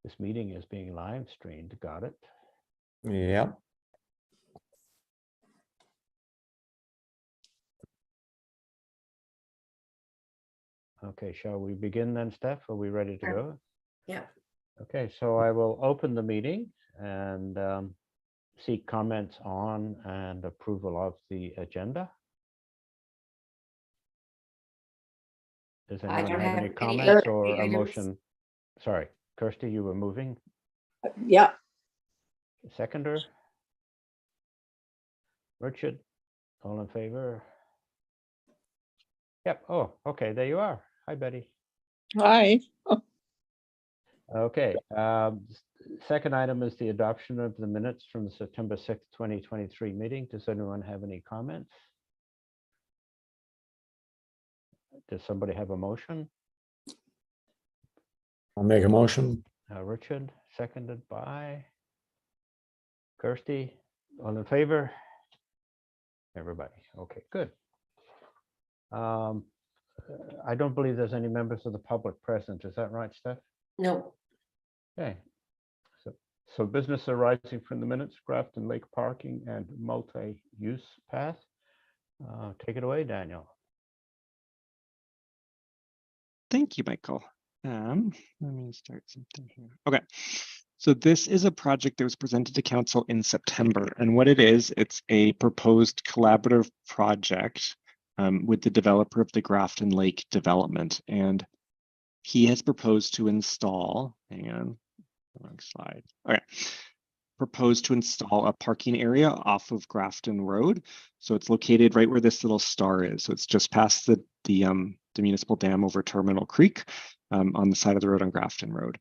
This meeting is being live streamed. Got it. Yeah. Okay, shall we begin then, Steph? Are we ready to Sure. go? Yeah. Okay, so I will open the meeting and seek comments on and approval of the agenda. Does I anyone don't have have any any comments or a items. motion? Sorry, Kirsty, you were moving. Yeah, Seconder? Richard, all in favor? Yep. Oh, okay, there you are. Hi, Betty. hi. Okay. Second item is the adoption of the minutes from the September 6th, 2023 meeting. Does anyone have any comments? Does somebody have a motion? I'll make a motion. Richard, seconded by Kirsty. All in favor? Everybody. Okay, good. I don't believe there's any members of the public present. Is that right, Steph? No, Okay. So business arising from the minutes, Grafton Lake parking and multi-use path. Take it away, Daniel. Thank you, Michael. Let me start something here. Okay, so this is a project that was presented to council in September, and what it is, it's a proposed collaborative project with the developer of the Grafton Lake development, and he has proposed to install, hang on, wrong slide. Okay, proposed to install a parking area off of Grafton Road. So it's located right where this little star is. So it's just past the municipal dam over Terminal Creek on the side of the road on Grafton Road.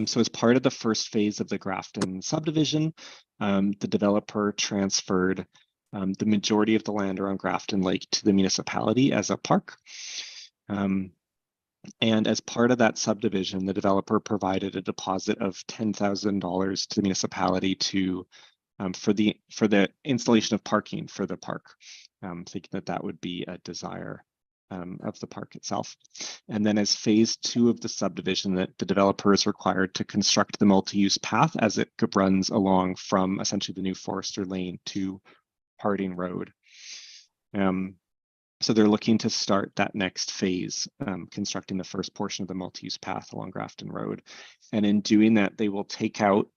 So as part of the first phase of the Grafton subdivision, the developer transferred the majority of the land around Grafton Lake to the municipality as a park. And as part of that subdivision, the developer provided a deposit of $10,000 to the municipality to for the installation of parking for the park, thinking that that would be a desire of the park itself. And then as phase 2 of the subdivision, that the developer is required to construct the multi-use path as it runs along from essentially the new Forester Lane to Harding Road. So they're looking to start that next phase, constructing the first portion of the multi-use path along Grafton Road. And in doing that, they will take out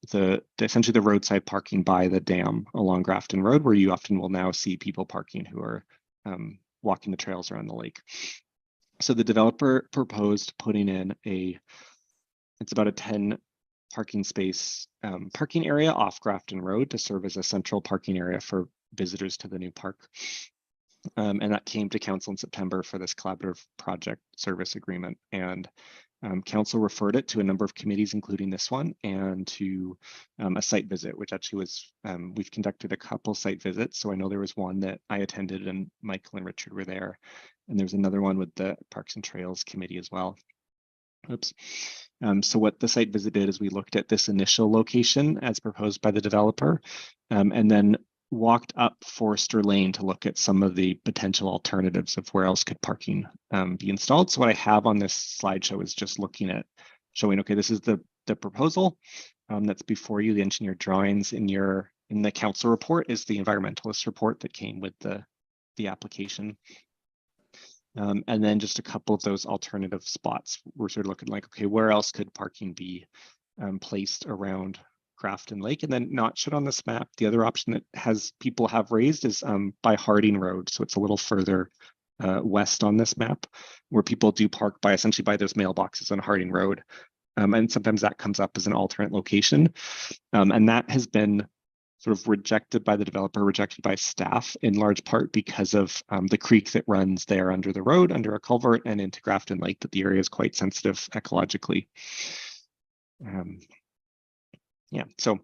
essentially the roadside parking by the dam along Grafton Road, where you often will now see people parking who are walking the trails around the lake. So the developer proposed putting in it's about a 10 parking space parking area off Grafton Road to serve as a central parking area for visitors to the new park. And that came to council in September for this collaborative project service agreement. And council referred it to a number of committees, including this one, and to a site visit, which actually was, we've conducted a couple site visits. So I know there was one that I attended and Michael and Richard were there. And there's another one with the Parks and Trails Committee as well. Oops. So what the site visit did is we looked at this initial location as proposed by the developer, and then walked up Forester Lane to look at some of the potential alternatives of where else could parking be installed. So what I have on this slideshow is just looking at showing, okay, this is the proposal that's before you. The engineer drawings in the council report is the environmentalist report that came with the application. And then just a couple of those alternative spots. We're sort of looking like, okay, where else could parking be placed around Grafton Lake? And then not shown on this map, the other option that people have raised is by Harding Road. So it's a little further west on this map, where people do park essentially by those mailboxes on Harding Road. And sometimes that comes up as an alternate location. And that has been sort of rejected by the developer, rejected by staff in large part because of the creek that runs there under the road, under a culvert and into Grafton Lake, that the area is quite sensitive ecologically. Yeah, so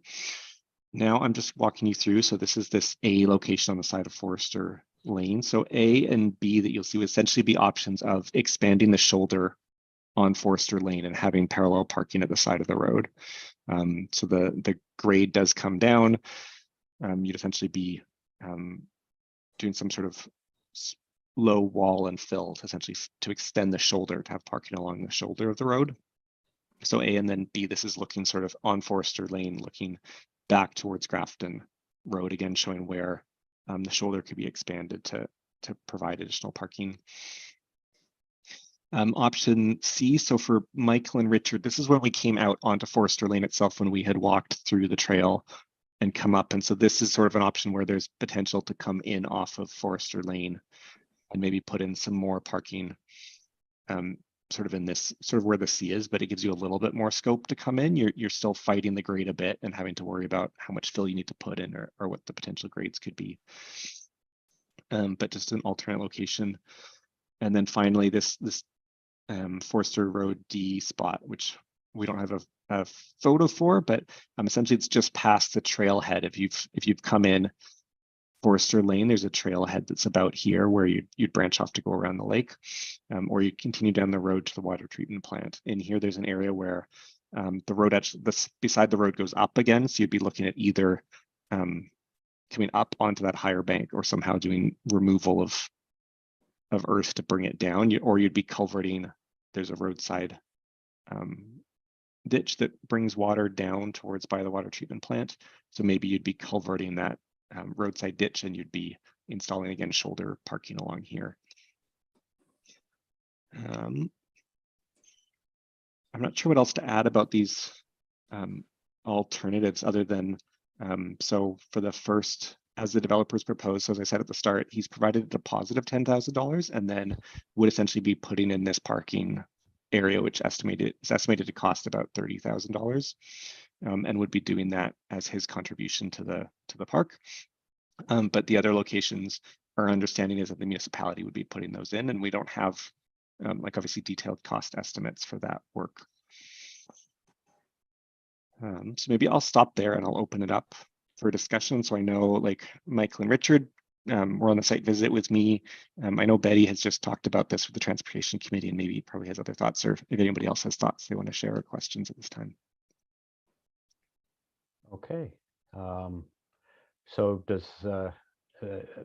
now I'm just walking you through. So this is this A location on the side of Forester Lane. So A and B that you'll see would essentially be options of expanding the shoulder on Forester Lane and having parallel parking at the side of the road. So the grade does come down. You'd essentially be doing some sort of low wall and fill to essentially to extend the shoulder, to have parking along the shoulder of the road. So A and then B, this is looking sort of on Forester Lane, looking back towards Grafton Road, again, showing where the shoulder could be expanded to provide additional parking. Option C, so for Michael and Richard, this is when we came out onto Forester Lane itself when we had walked through the trail and come up. And so this is sort of an option where there's potential to come in off of Forester Lane and maybe put in some more parking sort of in this sort of where the C is, but it gives you a little bit more scope to come in. You're still fighting the grade a bit and having to worry about how much fill you need to put in or what the potential grades could be. But just an alternate location. And then finally, this Forester Road D spot, which we don't have a photo for, but essentially it's just past the trailhead. If you've come in Forester Lane, there's a trailhead that's about here where you'd branch off to go around the lake, or you continue down the road to the water treatment plant. In here, there's an area where the road actually, beside the road goes up again, so you'd be looking at either coming up onto that higher bank or somehow doing removal of earth to bring it down, or you'd be culverting. There's a roadside ditch that brings water down towards by the water treatment plant. So maybe you'd be culverting that roadside ditch and you'd be installing again shoulder parking along here. I'm not sure what else to add about these alternatives other than so for the first, as the developers proposed, so as I said at the start, he's provided a deposit of $10,000 and then would essentially be putting in this parking area, which is estimated to cost about $30,000, and would be doing that as his contribution to the park. But the other locations, our understanding is that the municipality would be putting those in, and we don't have like obviously detailed cost estimates for that work. So maybe I'll stop there and I'll open it up for discussion. So I know like Michael and Richard were on the site visit with me. I know Betty has just talked about this with the transportation committee and maybe probably has other thoughts, or if anybody else has thoughts they want to share or questions at this time. Okay. So does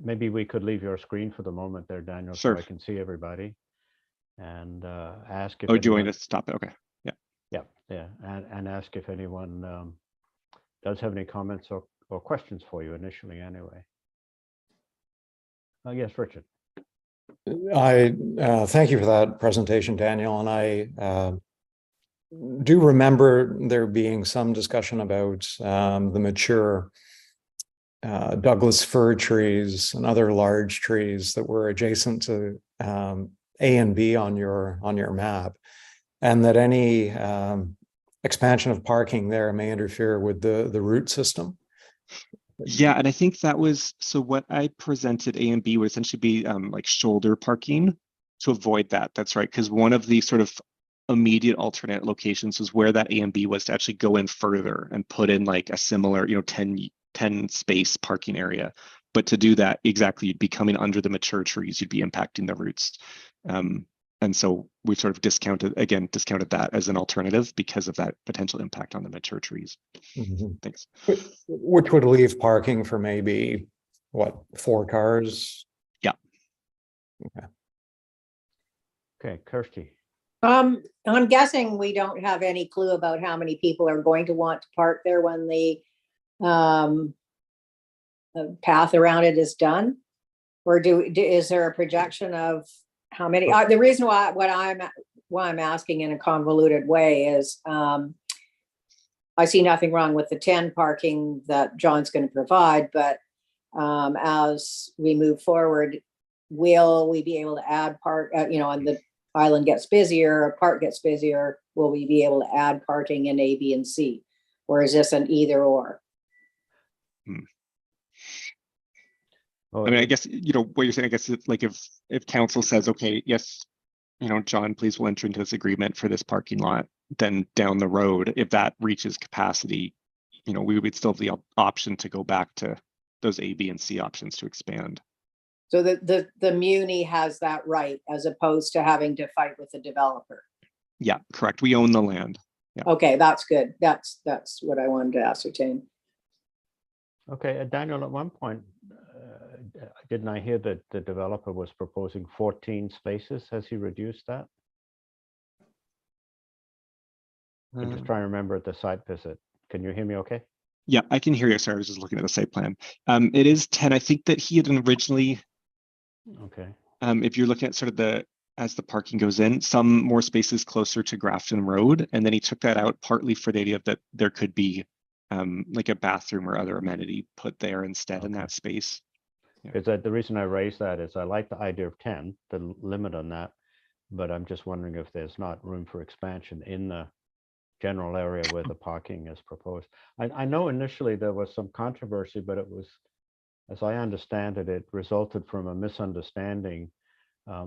maybe we could leave your screen for the moment there, Daniel, Sure. so I can see everybody and ask if Oh, do you want anyone, me to stop it? Okay. yeah, and ask if anyone does have any comments or questions for you initially anyway. Yes, Richard. I thank you for that presentation, Daniel. And I do remember there being some discussion about the mature Douglas fir trees and other large trees that were adjacent to A and B on your map, and that any expansion of parking there may interfere with the root system. Yeah, and I think that was, so what I presented A and B would essentially be like shoulder parking to avoid that. That's right, because one of the sort of immediate alternate locations was where that A and B was to actually go in further and put in like a similar, 10 space parking area. But to do that, exactly, you'd be coming under the mature trees, you'd be impacting the roots. And so we sort of discounted that as an alternative because of that potential impact on the mature trees. Mm-hmm. Thanks. Which would leave parking for maybe, what, 4 cars? Yeah. Okay, Kirsty. I'm guessing we don't have any clue about how many people are going to want to park there when the path around it is done, or is there a projection of how many? The reason why I'm asking in a convoluted way is I see nothing wrong with the 10 parking that John's going to provide, but as we move forward, will we be able to add park? And the island gets busier, a park gets busier, will we be able to add parking in A, B, and C? Or is this an either or? Well, I mean, I guess, what you're saying, I guess it's like if council says, okay, yes, John, please will enter into this agreement for this parking lot, then down the road, if that reaches capacity, we would still have the option to go back to those A, B, and C options to expand. So the Muni has that right as opposed to having to fight with the developer. Yeah, correct. We own the land. Yeah. Okay, that's good. That's what I wanted to ascertain. Okay, Daniel, at one point, didn't I hear that the developer was proposing 14 spaces? Has he reduced that? I'm just trying to remember at the site visit. Can you hear me okay? Yeah, I can hear you. Sorry, I was just looking at the site plan. It is 10. I think that he had originally, Okay, if you're looking at sort of as the parking goes in, some more spaces closer to Grafton Road, and then he took that out partly for the idea that there could be like a bathroom or other amenity put there instead in Okay. that space. because the reason I raise that is I like the idea of 10, the limit on that, but I'm just wondering if there's not room for expansion in the general area where the parking is proposed. I know initially there was some controversy, but it was, as I understand it, it resulted from a misunderstanding.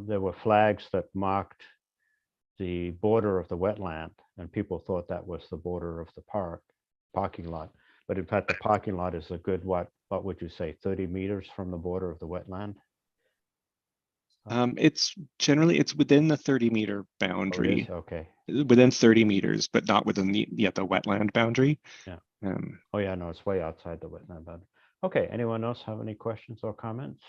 There were flags that marked the border of the wetland, and people thought that was the border of the parking lot. But in fact, the parking lot is a good, what would you say, 30 meters from the border of the wetland? It's within the 30-meter Oh, it boundary, is? Okay. within 30 meters, but not within the wetland boundary. Yeah. Um, Oh, yeah, no, it's way outside the wetland boundary. Okay, anyone else have any questions or comments?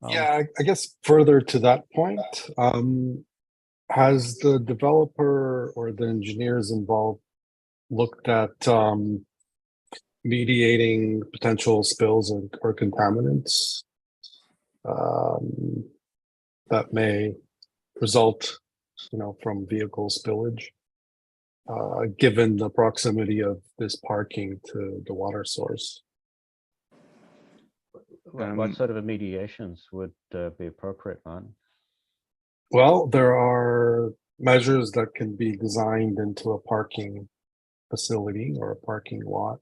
Yeah, I guess further to that point, has the developer or the engineers involved looked at mediating potential spills or contaminants that may result, from vehicle spillage, given the proximity of this parking to the water source? What sort of mediations would be appropriate, Ron? Well, there are measures that can be designed into a parking facility or a parking lot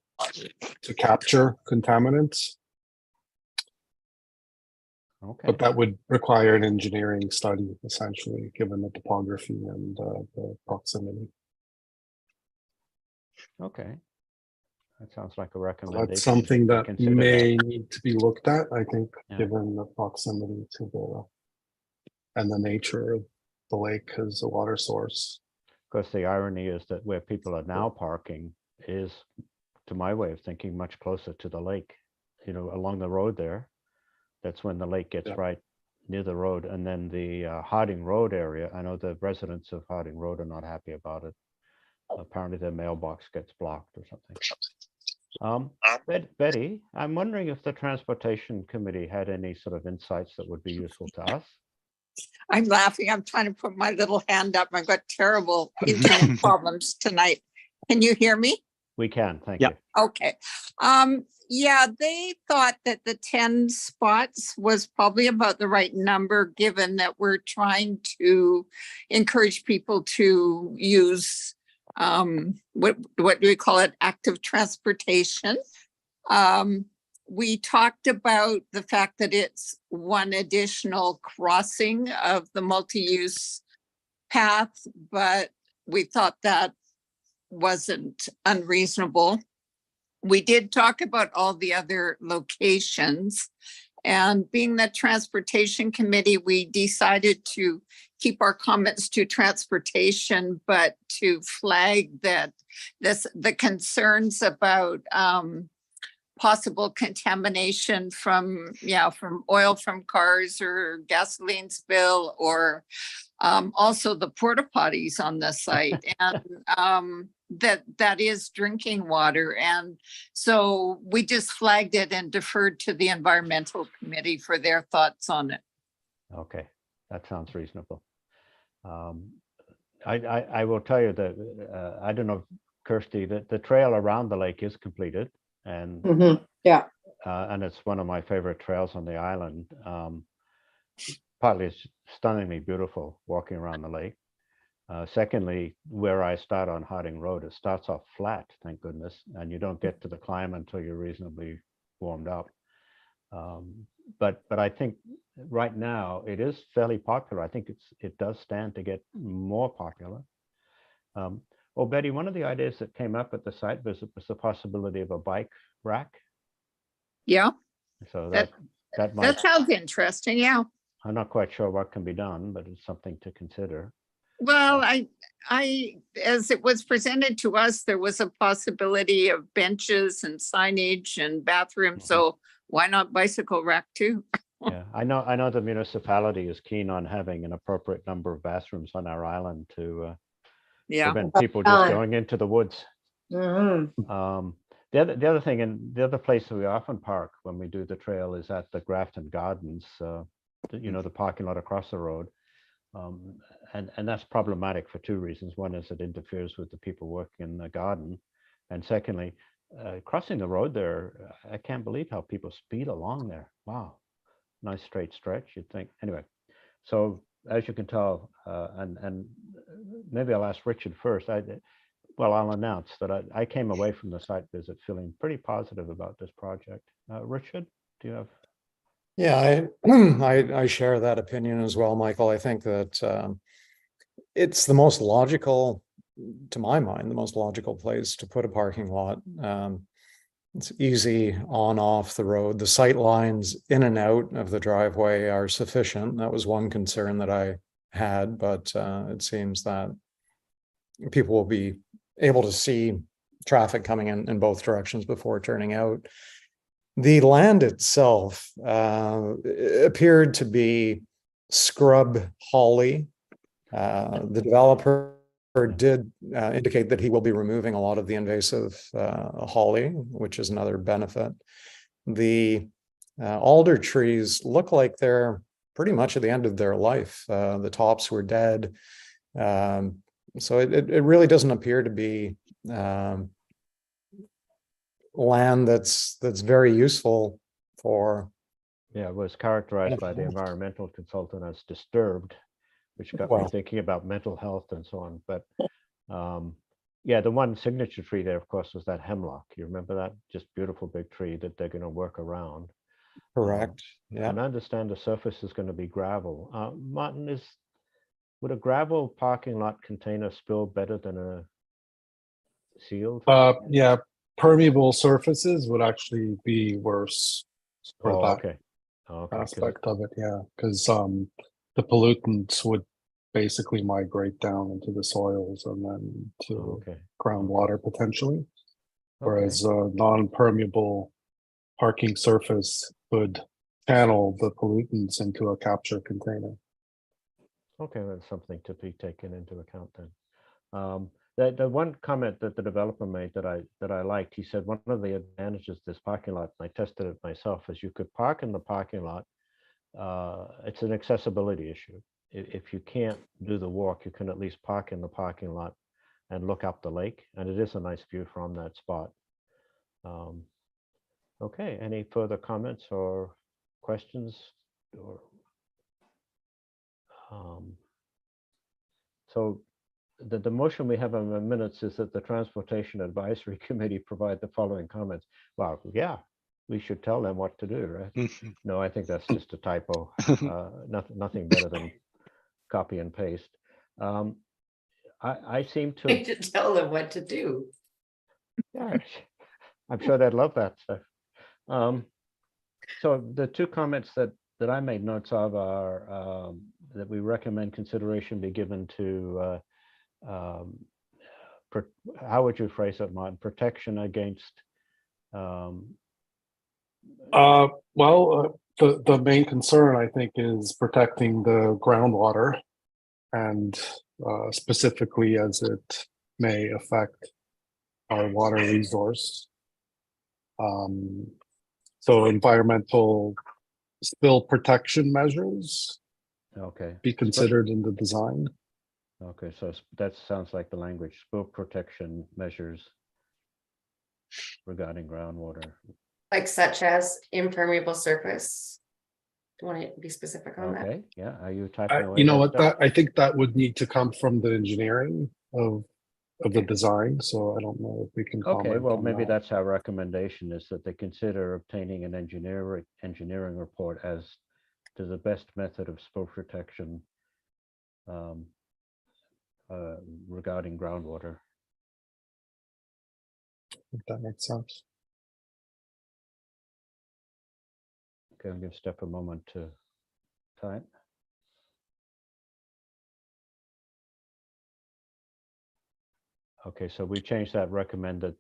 to capture contaminants, Okay, but that would require an engineering study, essentially, given the topography and the proximity. okay. That sounds like a So recommendation. that's something that Consider may need to be looked at, I think, Yeah. given the proximity to and the nature of the lake as a water source. Of course, the irony is that where people are now parking is, to my way of thinking, much closer to the lake, along the road there. That's when the lake gets Yeah. right near the road. And then the Harding Road area, I know the residents of Harding Road are not happy about it. Apparently their mailbox gets blocked or something. Betty, I'm wondering if the Transportation Committee had any sort of insights that would be useful to us. I'm laughing. I'm trying to put my little hand up. I've got terrible internet problems tonight. Can you hear me? We can, thank Yeah. you. Okay. Yeah, they thought that the 10 spots was probably about the right number, given that we're trying to encourage people to use what do we call it? Active transportation. We talked about the fact that it's one additional crossing of the multi-use path, but we thought that wasn't unreasonable. We did talk about all the other locations, and being the Transportation Committee, we decided to keep our comments to transportation, but to flag that the concerns about possible contamination from oil from cars or gasoline spill, or also the porta potties on the site, and that is drinking water. And so we just flagged it and deferred to the Environmental Committee for their thoughts on it. Okay, that sounds reasonable. I will tell you that, I don't know, Kirsty, the trail around the lake is completed, and Yeah, and it's one of my favorite trails on the island. Partly it's stunningly beautiful walking around the lake. Secondly, where I start on Harding Road, it starts off flat, thank goodness, and you don't get to the climb until you're reasonably warmed up. But I think right now it is fairly popular. I think it does stand to get more popular. Well, Betty, one of the ideas that came up at the site visit was the possibility of a bike rack. Yeah, So that might, that sounds interesting. Yeah. I'm not quite sure what can be done, but it's something to consider. Well, I, as it was presented to us, there was a possibility of benches and signage and bathrooms. So why not bicycle rack too? Yeah, I know the municipality is keen on having an appropriate number of bathrooms on our island to Yeah. prevent people just Done. going into the woods. Mhm. The other thing, and the other place that we often park when we do the trail is at the Grafton Gardens, the parking lot across the road. And that's problematic for two reasons. One is it interferes with the people working in the garden. And secondly, crossing the road there, I can't believe how people speed along there. Wow. Nice straight stretch, you'd think. Anyway, so as you can tell, and maybe I'll ask Richard first. I'll announce that I came away from the site visit feeling pretty positive about this project. Richard, do you have? Yeah, I share that opinion as well, Michael. I think that it's the most logical, to my mind, the most logical place to put a parking lot. It's easy on off the road. The sight lines in and out of the driveway are sufficient. That was one concern that I had, but it seems that people will be able to see traffic coming in both directions before turning out. The land itself appeared to be scrub holly. The developer did indicate that he will be removing a lot of the invasive holly, which is another benefit. The alder trees look like they're pretty much at the end of their life. The tops were dead. So it really doesn't appear to be land that's very useful for. Yeah, it was characterized by the environmental consultant as disturbed, which got me thinking about mental health and so on. But yeah, the one signature tree there, of course, was that hemlock. You remember that? Just beautiful big tree that they're going to work around. Correct. Yeah. And I understand the surface is going to be gravel. Martin, would a gravel parking lot contain a spill better than a sealed? Yeah, permeable surfaces would actually be worse for Oh, that okay. Okay. aspect of it. Yeah, because the pollutants would basically migrate down into the soils and then to Okay. groundwater potentially. Okay. Whereas non-permeable parking surface would channel the pollutants into a capture container. Okay, that's something to be taken into account then. The one comment that the developer made that I liked, he said one of the advantages of this parking lot, and I tested it myself, is you could park in the parking lot. It's an accessibility issue. If you can't do the walk, you can at least park in the parking lot and look up the lake, and it is a nice view from that spot. Okay, any further comments or questions? Or so the motion we have in the minutes is that the Transportation Advisory Committee provide the following comments. Well, yeah, we should tell them what to do, right? No, I think that's just a typo. Nothing better than copy and paste. I seem to. We should tell them what to do. Yeah, I'm sure they'd love that stuff. So the two comments that I made notes of are that we recommend consideration be given to how would you phrase it, Martin? Protection against. The main concern, I think, is protecting the groundwater, and specifically as it may affect our water resource. So environmental spill protection measures Okay. be considered in the design. Okay, so that sounds like the language, spill protection measures regarding groundwater. Like such as impermeable surface. Do you want to be specific on that? Okay, yeah, are you typing away? You know that what, stuff? I think that would need to come from the engineering of the design, so I don't know if we can comment. Okay, well, on maybe that. that's our recommendation, is that they consider obtaining an engineering report as to the best method of spill protection regarding groundwater. If that makes sense. Okay, I'm going to step a moment to type. Okay, so we changed that recommended.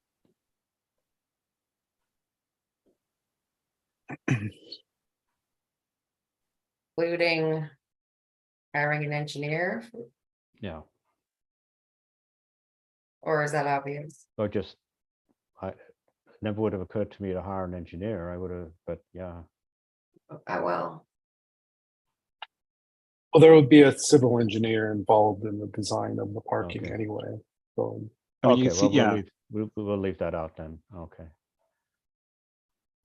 Including hiring an engineer. Yeah. Or is that obvious? Or just, I never would have occurred to me to hire an engineer. I would have, but yeah. Well, Well, there would be a civil engineer involved in the design of the parking Okay. anyway. So I mean, you Okay, see, well, yeah, we'll leave that out then. Okay.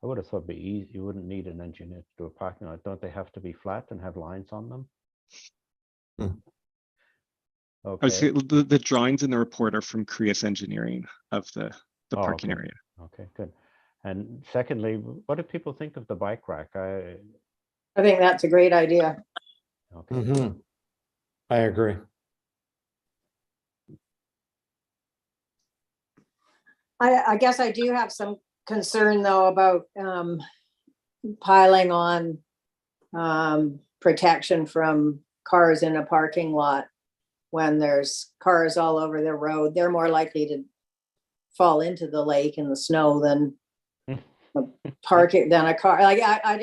I would have thought it'd be easy. You wouldn't need an engineer to do a parking lot. Don't they have to be flat and have lines on them? Hmm. I would say Okay. the drawings in the report are from Creus Engineering of the Oh, parking okay. area. Okay, good. And secondly, what do people think of the bike rack? I think that's a great idea. Okay. Mhm. I agree. I guess I do have some concern though about piling on protection from cars in a parking lot. When there's cars all over the road, they're more likely to fall into the lake in the snow than than a car. Like I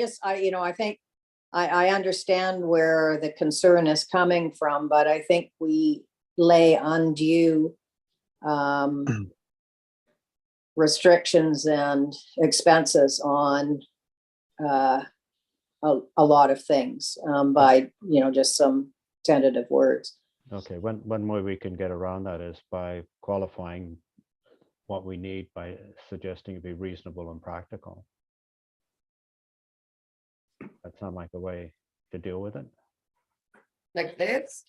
think I understand where the concern is coming from, but I think we lay undue restrictions and expenses on a lot of things by just some tentative words. Okay, one way we can get around that is by qualifying what we need by suggesting it be reasonable and practical. That sounds like a way to deal with it. like this?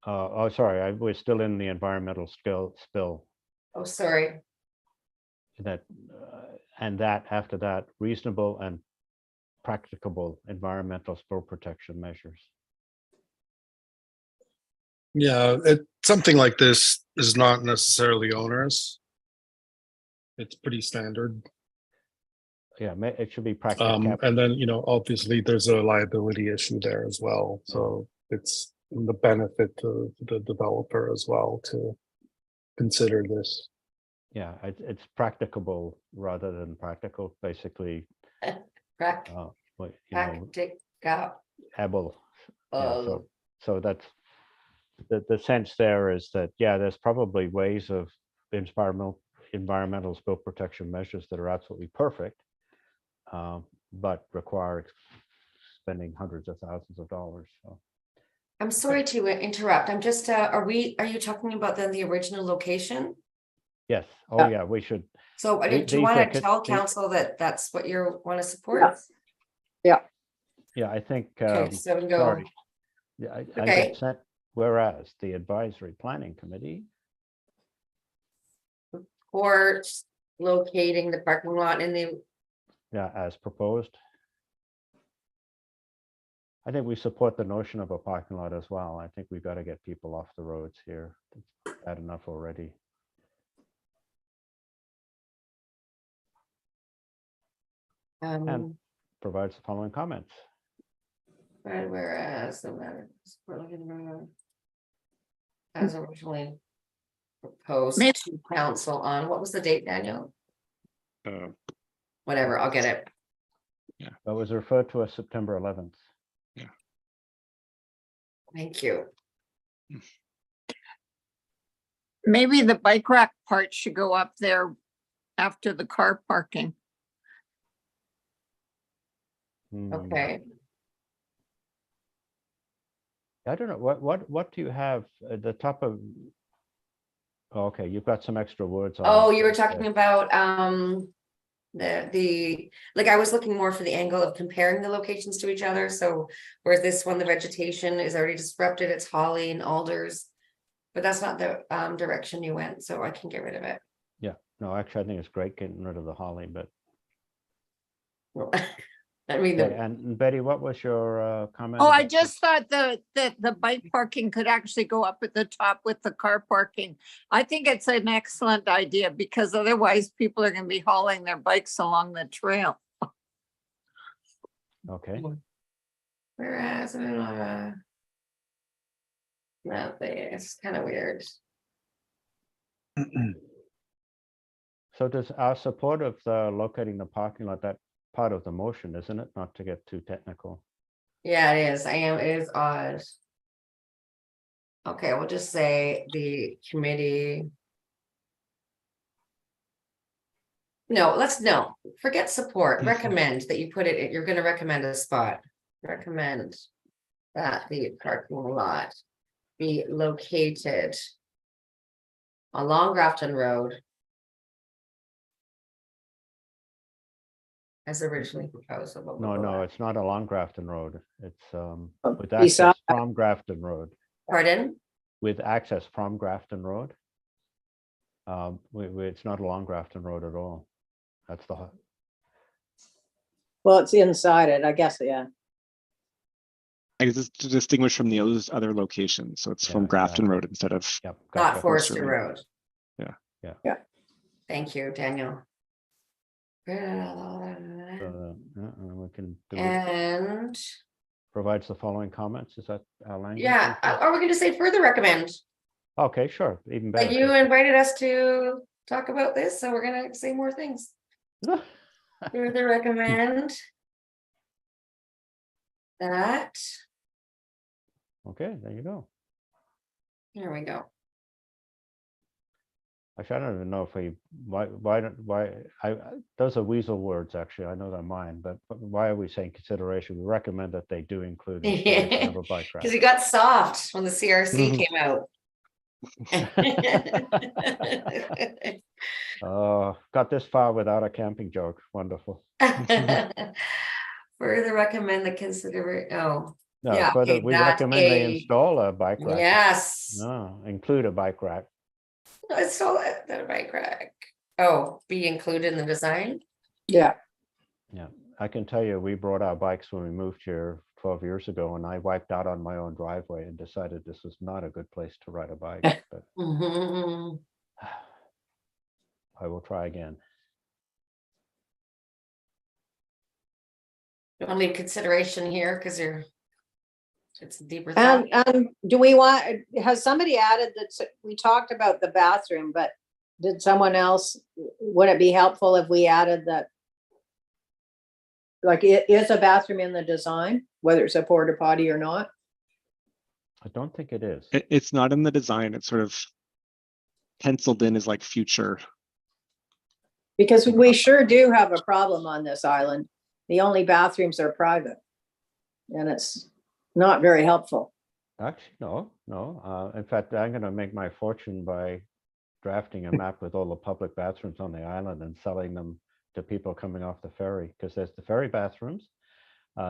Oh, sorry, we're still in the environmental spill Oh, sorry. that, and that after that, reasonable and practicable environmental spill protection measures. yeah, something like this is not necessarily onerous. It's pretty standard. Yeah, it should be practical. And then, obviously there's a liability issue there as well. So it's the benefit to the developer as well to consider this. Yeah, it's practicable rather than practical, basically. Practical. Able. Yeah, so that's the sense there is that, yeah, there's probably ways of environmental spill protection measures that are absolutely perfect, but require spending hundreds of thousands of dollars. So. I'm sorry to interrupt. I'm just, are you talking about then the original location? Yes. Oh, yeah, we should. So do you these want are to tell council that that's what you want to support? Yeah, I think. Okay, so we go. Sorry. Yeah, I Okay. just sent, whereas the advisory planning committee. Or locating the parking lot in the, Yeah, as proposed. I think we support the notion of a parking lot as well. I think we've got to get people off the roads here. It's bad enough already. And provides the following comments. right, whereas the matter as originally proposed to council on, what was the date, Daniel? Whatever, I'll get it. That was referred to as September 11th. Thank you. Maybe the bike rack part should go up there after the car parking. Okay. I don't know, what do you have at the top of? Okay, you've got some extra words on. Oh, it, you were but, talking about the like I was looking more for the angle of comparing the locations to each other. So whereas this one, the vegetation is already disrupted, it's holly and alders, but that's not the direction you went, so I can get rid of it. Yeah, no, actually, I think it's great getting rid of the holly, but. Well, I mean, Okay, and Betty, what was your comment? Oh, I about just thought the bike parking could actually go up at the top with the car parking. I think it's an excellent idea because otherwise people are going to be hauling their bikes along the trail. Okay, whereas it's kind of weird. so does our support of the locating the parking lot, that part of the motion, isn't it? Not to get too technical. Yeah, it is. It is odd. Okay, we'll just say the committee. No, forget support, recommend that you put it, you're gonna recommend a spot. Recommend that the parking lot be located along Grafton Road as originally proposed. Blah, blah, blah, No, blah, no, blah. it's not along Grafton Road. It's with beside- access from Grafton Road. Pardon? With access from Grafton Road. It's not along Grafton Road at all. That's the, Well, it's inside it, I guess, yeah. I guess it's to distinguish from the other locations. So it's from Yeah, Grafton exactly. Road instead of, yep. Not gotcha. Forester Road. Road. Yeah. Yeah. Yeah. Thank you, Daniel. We can delete, And provides the following comments. Is that our language? yeah, are we gonna say further recommend? Okay, sure, even better. Like you invited us to talk about this, so we're gonna say more things. Further recommend that. Okay, there you go. Here we go. Actually, I don't even know if those are weasel words, actually. I know they're mine, but why are we saying consideration? We recommend that they do include installation of a bike rack. Because it got soft when the CRC Mhm. came out. Oh, got this far without a camping joke. Wonderful. Further recommend the No, Yeah, further, okay, we that recommend they a- install a bike rack. yes. No, include a bike rack. Install the bike rack. Oh, be included in the design? Yeah, Yeah, I can tell you, we brought our bikes when we moved here 12 years ago, and I wiped out on my own driveway and decided this was not a good place to ride a bike, but Mhm. I will try again. You want to leave consideration here because it's a deeper thought. and do we want, has somebody added that, we talked about the bathroom, but did someone else, would it be helpful if we added that? Like, is a bathroom in the design, whether it's a porta potty or not? I don't think it is. it's not in the design. It's sort of penciled in as like future. Because we sure do have a problem on this island. The only bathrooms are private. And it's not very helpful. Actually, no. In fact, I'm going to make my fortune by drafting a map with all the public bathrooms on the island and selling them to people coming off the ferry, because there's the ferry bathrooms.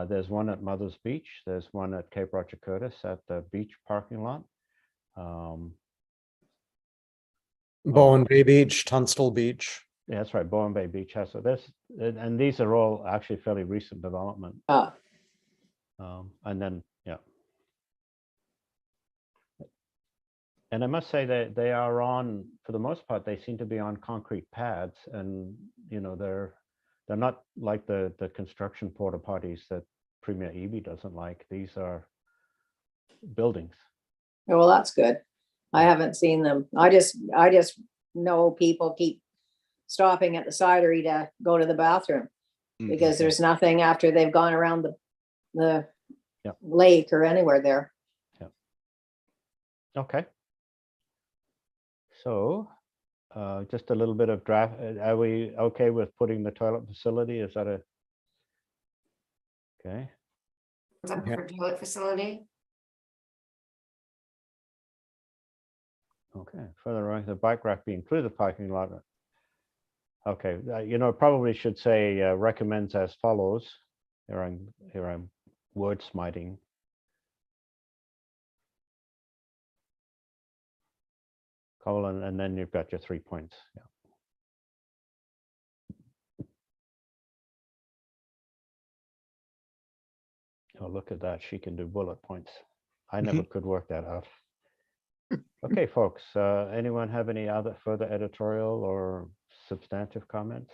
There's one at Mother's Beach. There's one at Cape Roger Curtis at the beach parking lot. Bowen Bay Beach, Tunstall Beach. Yeah, that's right. Bowen Bay Beach has, so this, and these are all actually fairly recent development. And then, yeah. And I must say that they are on, for the most part, they seem to be on concrete pads, and they're not like the construction porta potties that Premier Eby doesn't like. These are buildings. Well, that's good. I haven't seen them. I just know people keep stopping at the cidery to go to the bathroom because there's nothing after they've gone around the Yep. lake or anywhere there. Okay. So just a little bit of draft. Are we okay with putting the toilet facility? Is that okay? Is that Yeah. for toilet facility? Okay. Further on, the bike rack be included in the parking lot. Okay. Probably should say recommends as follows. Here I'm wordsmiting. Colon, and then you've got your 3 points. Yeah. Oh, look at that. She can do bullet points. I never could work that out. Okay, folks, anyone have any other further editorial or substantive comments?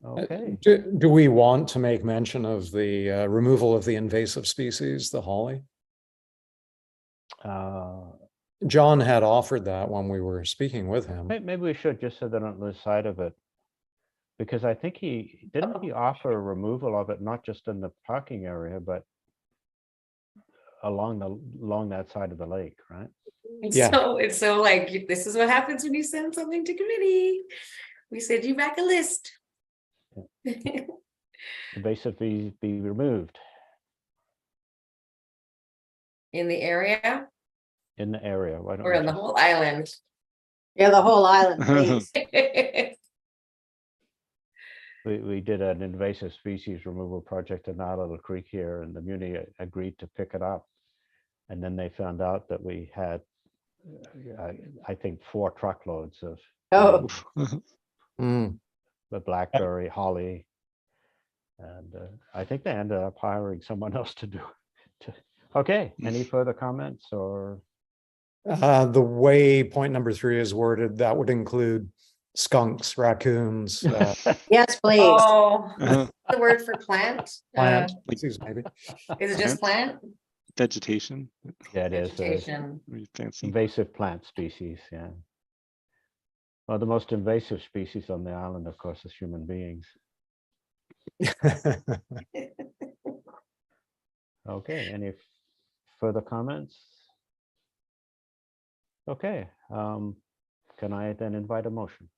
Okay. Do we want to make mention of the removal of the invasive species, the holly? John had offered that when we were speaking with him. Maybe we should, just so they're on the side of it. Because I think he offer removal of it, not just in the parking area, but along that side of the lake, right? Yeah. So it's so like, this is what happens when you send something to committee. We send you back a list. Invasive fees be removed In the area in the area. Why don't or we on the just- whole island. Yeah, the whole island, please. We did an invasive species removal project in our little creek here, and the Muni agreed to pick it up. And then they found out that we had, I think, 4 truckloads of Oh, Mm. the blackberry, holly. And I think they ended up hiring someone else to do it. Okay, any further comments or? The way point number 3 is worded, that would include skunks, raccoons, yes, please. Oh, Uh, the word for plant? plant, species maybe. Is it just plant? Vegetation. Yeah, it is. Vegetation. Very fancy. Invasive plant species, yeah. Well, the most invasive species on the island, of course, is human beings. Okay, any further comments? Okay, can I then invite a motion?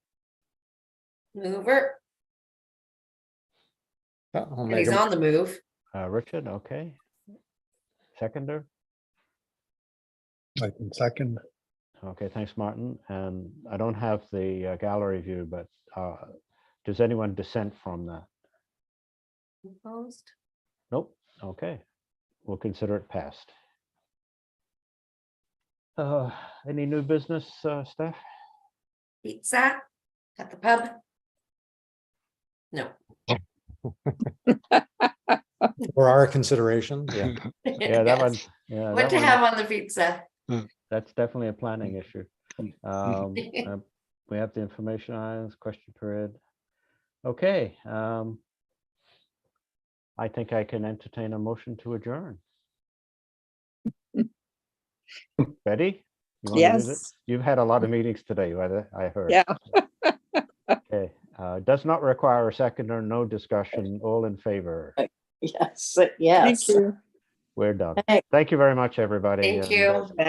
Mover, I'll and make he's a- on the move. Richard, okay. Seconder? I can second. Okay, thanks, Martin. And I don't have the gallery view, but does anyone dissent from that? Opposed? Nope. Okay, we'll consider it passed. Any new business, Steph? Pizza at the pub? No. For our consideration, yeah. Yeah, that one. Yeah, What that to one, have on the pizza? that's definitely a planning issue. We have the information items, question period. Okay. I think I can entertain a motion to adjourn. Ready? You want to do this? Yes. You've had a lot of meetings today, I heard. Yeah. Okay, does not require a second or no discussion, all in favor. Yes, yes. Thank you. We're done. Thank- Thank you very much, everybody. Thank and, you. Bye.